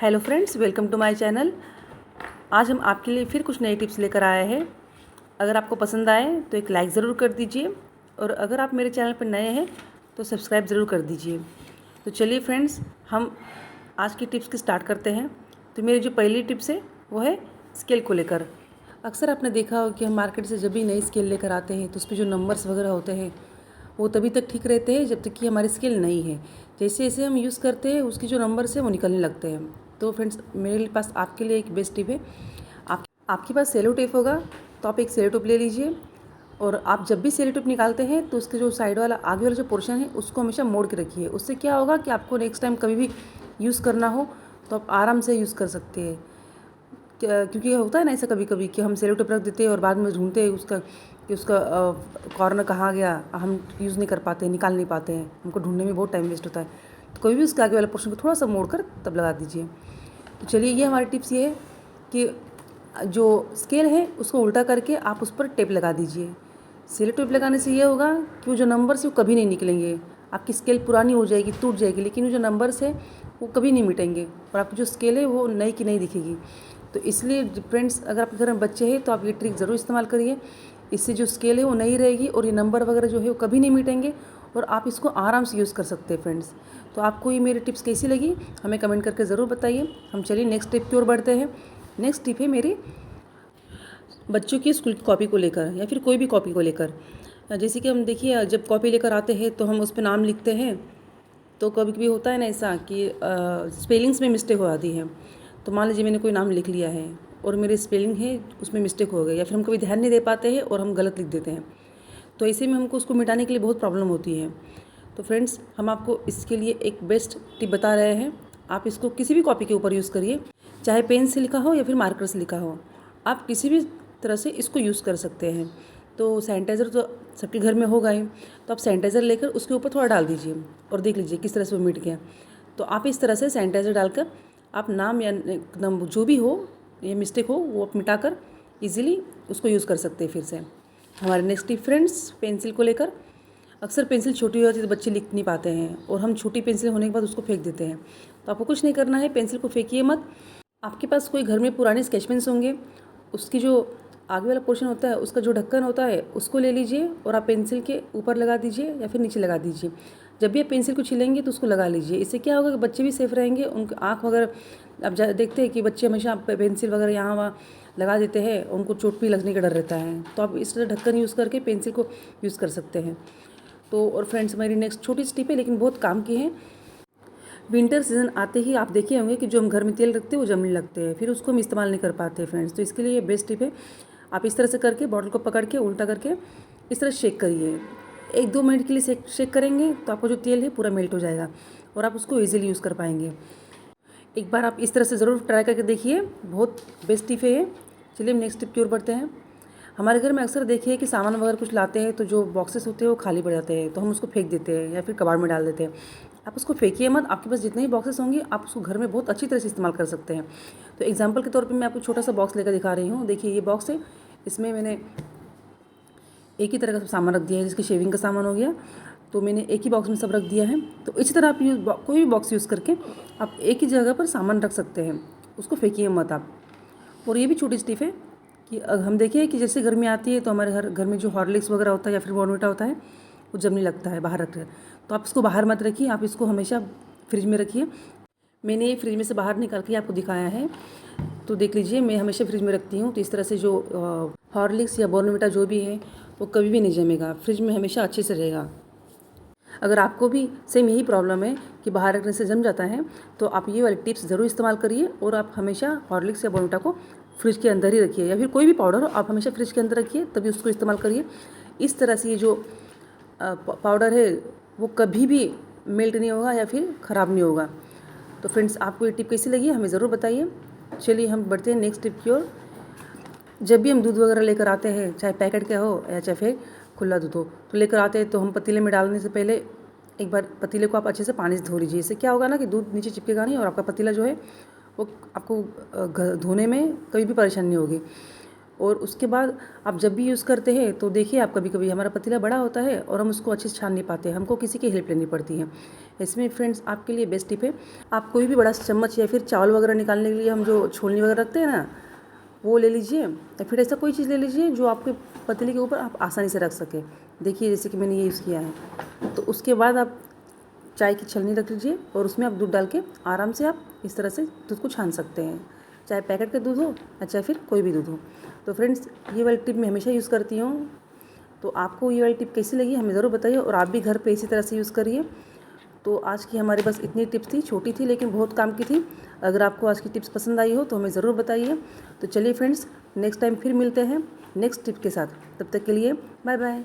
Hello friends, welcome to my channel. आज हम आपके लिए फिर कुछ नए टिप्स लेकर आए हैं। अगर आपको पसंद आए तो एक लाइक ज़रूर कर दीजिए और अगर आप मेरे चैनल पर नए हैं तो सब्सक्राइब ज़रूर कर दीजिए। तो चलिए फ्रेंड्स, हम आज की टिप्स की स्टार्ट करते हैं। तो मेरी जो पहली टिप्स है वो है स्केल को लेकर। अक्सर आपने देखा हो कि हम मार्केट से जब भी नई स्केल लेकर आते हैं तो उस पर जो नंबर्स वगैरह होते हैं वो तभी तक ठीक रहते हैं जब तक कि हमारी स्केल नई है। जैसे जैसे हम यूज़ करते हैं उसकी जो नंबर्स है वो निकलने लगते हैं। तो फ्रेंड्स, मेरे पास आपके लिए एक बेस्ट टिप है। आपके पास सेलो टेप होगा तो आप एक सेलो टेप ले लीजिए और आप जब भी सेलो टेप निकालते हैं तो उसके जो साइड वाला आगे वाला जो पोर्शन है उसको हमेशा मोड़ के रखिए। उससे क्या होगा कि आपको नेक्स्ट टाइम कभी भी यूज़ करना हो तो आप आराम से यूज़ कर सकते हैं। क्योंकि होता है ना ऐसा कभी कभी कि हम सेलो टेप रख देते हैं और बाद में ढूंढते हैं उसका कि उसका कॉर्नर कहाँ गया, हम यूज़ नहीं कर पाते, निकाल नहीं पाते हैं, हमको ढूंढने में बहुत टाइम वेस्ट होता है। तो कोई भी उसके आगे वाला पोर्शन को थोड़ा सा मोड़ कर तब लगा दीजिए। तो चलिए, ये हमारी टिप्स ये है कि जो स्केल है उसको उल्टा करके आप उस पर टेप लगा दीजिए। सेलो टेप लगाने से ये होगा कि वो जो नंबर्स है वो कभी नहीं निकलेंगे। आपकी स्केल पुरानी हो जाएगी, टूट जाएगी, लेकिन वो जो नंबर्स है वो कभी नहीं मिटेंगे और आपकी जो स्केल है वो नई की नई दिखेगी। तो इसलिए फ्रेंड्स, अगर आपके घर में बच्चे हैं तो आप ये ट्रिक ज़रूर इस्तेमाल करिए। इससे जो स्केल है वो नई रहेगी और ये नंबर वगैरह जो है वो कभी नहीं मिटेंगे और आप इसको आराम से यूज़ कर सकते हैं फ्रेंड्स। तो आपको ये मेरी टिप्स कैसी लगी हमें कमेंट करके ज़रूर बताइए। हम चलिए नेक्स्ट टिप की ओर बढ़ते हैं। नेक्स्ट टिप है मेरी बच्चों की स्कूल की कॉपी को लेकर या फिर कोई भी कॉपी को लेकर। जैसे कि हम देखिए, जब कॉपी लेकर आते हैं तो हम उस पर नाम लिखते हैं। तो कभी कभी होता है ना ऐसा कि स्पेलिंग्स में मिस्टेक हो जाती है। तो मान लीजिए मैंने कोई नाम लिख लिया है और मेरी स्पेलिंग है उसमें मिस्टेक हो गई, या फिर हम कभी ध्यान नहीं दे पाते हैं और हम गलत लिख देते हैं। तो ऐसे में हमको उसको मिटाने के लिए बहुत प्रॉब्लम होती है। तो फ्रेंड्स, हम आपको इसके लिए एक बेस्ट टिप बता रहे हैं। आप इसको किसी भी कॉपी के ऊपर यूज़ करिए, चाहे पेन से लिखा हो या फिर मार्कर से लिखा हो, आप किसी भी तरह से इसको यूज़ कर सकते हैं। तो सैनिटाइज़र तो सबके घर में होगा ही, तो आप सैनिटाइज़र लेकर उसके ऊपर थोड़ा डाल दीजिए और देख लीजिए किस तरह से वो मिट गया। तो आप इस तरह से सैनिटाइज़र डालकर आप नाम या जो भी हो ये मिस्टेक हो वो आप मिटाकर ईज़िली उसको यूज़ कर सकते हैं फिर से। हमारे नेक्स्ट टिप फ्रेंड्स, पेंसिल को लेकर। अक्सर पेंसिल छोटी हो जाती है तो बच्चे लिख नहीं पाते हैं और हम छोटी पेंसिल होने के बाद उसको फेंक देते हैं। तो आपको कुछ नहीं करना है, पेंसिल को फेंकिए मत। आपके पास कोई घर में पुराने स्केच पेन्स होंगे, उसकी जो आगे वाला पोर्शन होता है उसका जो ढक्कन होता है उसको ले लीजिए और आप पेंसिल के ऊपर लगा दीजिए या फिर नीचे लगा दीजिए। जब भी आप पेंसिल को छीलेंगे तो उसको लगा लीजिए। इससे क्या होगा कि बच्चे भी सेफ रहेंगे, उनकी आँख वगैरह। आप देखते हैं कि बच्चे हमेशा पेंसिल वगैरह यहाँ वहाँ लगा देते हैं, उनको चोट भी लगने का डर रहता है। तो आप इस तरह ढक्कन यूज़ करके पेंसिल को यूज़ कर सकते हैं। तो और फ्रेंड्स, मेरी नेक्स्ट छोटी सी टिप है लेकिन बहुत काम की है। विंटर सीजन आते ही आप देखे होंगे कि जो हम घर में तेल रखते हैं वो जमने लगते हैं, फिर उसको हम इस्तेमाल नहीं कर पाते फ्रेंड्स। तो इसके लिए ये बेस्ट टिप है। आप इस तरह से करके बॉटल को पकड़ के उल्टा करके इस तरह शेक करिए। 1-2 मिनट के लिए शेक करेंगे तो आपको जो तेल है पूरा मेल्ट हो जाएगा और आप उसको ईजिली यूज़ कर पाएंगे। एक बार आप इस तरह से ज़रूर ट्राई करके देखिए, बहुत बेस्ट टिप है ये। चलिए हम नेक्स्ट टिप की ओर बढ़ते हैं। हमारे घर में अक्सर देखिए कि सामान वगैरह कुछ लाते हैं तो जो बॉक्सेस होते हैं वो खाली पड़ जाते हैं, तो हम उसको फेंक देते हैं या फिर कबाड़ में डाल देते हैं। आप उसको फेंकिए मत। आपके पास जितने भी बॉक्सेस होंगे आप उसको घर में बहुत अच्छी तरह से इस्तेमाल कर सकते हैं। तो एग्जांपल के तौर पे मैं आपको छोटा सा बॉक्स लेकर दिखा रही हूँ। देखिए, ये बॉक्स है, इसमें मैंने एक ही तरह का सामान रख दिया है। जिसकी शेविंग का सामान हो गया तो मैंने एक ही बॉक्स में सब रख दिया है। तो इसी तरह आप कोई भी बॉक्स यूज़ करके आप एक ही जगह पर सामान रख सकते हैं, उसको फेंकिए मत आप। और ये भी छोटी सी टिप है कि हम देखिए कि जैसे गर्मी आती है तो हमारे घर में जो हॉर्लिक्स वगैरह होता है या फिर बॉर्नविटा होता है वो जमने लगता है बाहर रख कर। तो आप इसको बाहर मत रखिए, आप इसको हमेशा फ्रिज में रखिए। मैंने ये फ्रिज में से बाहर निकाल के आपको दिखाया है, तो देख लीजिए। मैं हमेशा फ्रिज में रखती हूँ, तो इस तरह से जो हॉर्लिक्स या बॉर्नविटा जो भी है वो कभी भी नहीं जमेगा, फ्रिज में हमेशा अच्छे से रहेगा। अगर आपको भी सेम यही प्रॉब्लम है कि बाहर रखने से जम जाता है तो आप ये वाली टिप्स ज़रूर इस्तेमाल करिए और आप हमेशा हॉर्लिक्स या बॉर्नविटा को फ्रिज के अंदर ही रखिए, या फिर कोई भी पाउडर हो आप हमेशा फ्रिज के अंदर रखिए तभी उसको इस्तेमाल करिए। इस तरह से ये जो पाउडर है वो कभी भी मेल्ट नहीं होगा या फिर ख़राब नहीं होगा। तो फ्रेंड्स, आपको ये टिप कैसी लगी हमें ज़रूर बताइए। चलिए हम बढ़ते हैं नेक्स्ट टिप की ओर। जब भी हम दूध वगैरह लेकर आते हैं, चाहे पैकेट का हो या चाहे फिर खुला दूध हो, तो लेकर आते हैं तो हम पतीले में डालने से पहले एक बार पतीले को आप अच्छे से पानी से धो लीजिए। इससे क्या होगा ना कि दूध नीचे चिपकेगा नहीं और आपका पतीला जो है वो आपको धोने में कभी भी परेशानी नहीं होगी। और उसके बाद आप जब भी यूज़ करते हैं तो देखिए, आप कभी कभी हमारा पतीला बड़ा होता है और हम उसको अच्छे से छान नहीं पाते, हमको किसी की हेल्प लेनी पड़ती है। इसमें फ्रेंड्स आपके लिए बेस्ट टिप है, आप कोई भी बड़ा चम्मच या फिर चावल वगैरह निकालने के लिए हम जो छोलनी वगैरह रखते हैं ना, वो ले लीजिए, या फिर ऐसा कोई चीज़ ले लीजिए जो आपके पतीले के ऊपर आप आसानी से रख सकें। देखिए जैसे कि मैंने ये यूज़ किया है। तो उसके बाद आप चाय की छलनी रख लीजिए और उसमें आप दूध डाल के आराम से आप इस तरह से दूध को छान सकते हैं, चाहे पैकेट का दूध हो या चाहे फिर कोई भी दूध हो। तो फ्रेंड्स, ये वाली टिप मैं हमेशा यूज़ करती हूँ। तो आपको ये वाली टिप कैसी लगी हमें ज़रूर बताइए, और आप भी घर पे इसी तरह से यूज़ करिए। तो आज की हमारे बस इतनी टिप्स थी, छोटी थी लेकिन बहुत काम की थी। अगर आपको आज की टिप्स पसंद आई हो तो हमें ज़रूर बताइए। तो चलिए फ्रेंड्स, नेक्स्ट टाइम फिर मिलते हैं नेक्स्ट टिप के साथ। तब तक के लिए बाय बाय।